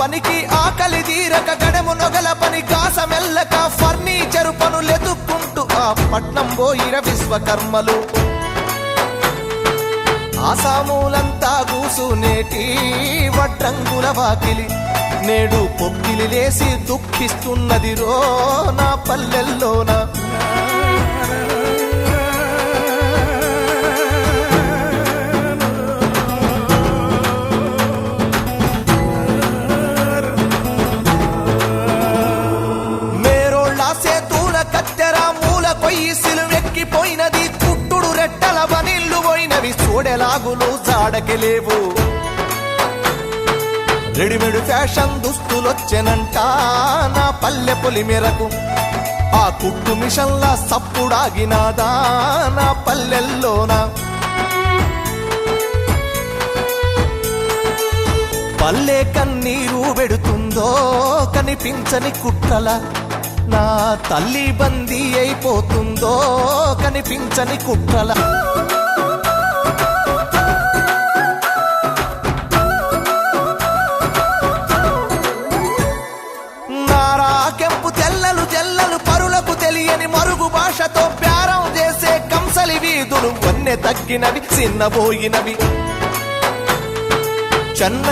పనికి ఆకలి తీరక గడము నొగల పని కాస మెల్లక ఫర్నిచరు పనులెతుక్కుంటూ ఆ పట్నం పోయిర విశ్వకర్మలు. ఆసామూలంతా కూసునేటి వడ్రంగుల వాకిలి నేడు పొక్కిలి లేసి దుఃఖిస్తున్నది రో నా పల్లెల్లోన. మేరోళ్ళ సేతూల కత్తెర మూల కొయ్యి సిలువెక్కిపోయినది, కుట్టుడు రెట్టల బనిల్లు పోయినవి, చూడెలాగులు జాడకెలేవు. రెడీమేడ్ ఫ్యాషన్ దుస్తులొచ్చెనంట నా పల్లె పొలి మేరకు, ఆ కుట్టు మిషన్ల సప్పుడాగినాదా నా పల్లెల్లోన. పల్లె కన్నీరు పెడుతుందో కనిపించని కుట్రల, నా తల్లి బందీ అయిపోతుందో కనిపించని కుట్రల. కెంపు తెల్లలు జల్లలు పరులకు తెలియని మరుగు భాషతో ప్యారం చేసే కంసలి వీధులు వన్నె తగ్గినవి చిన్నబోయినవి. చెన్నై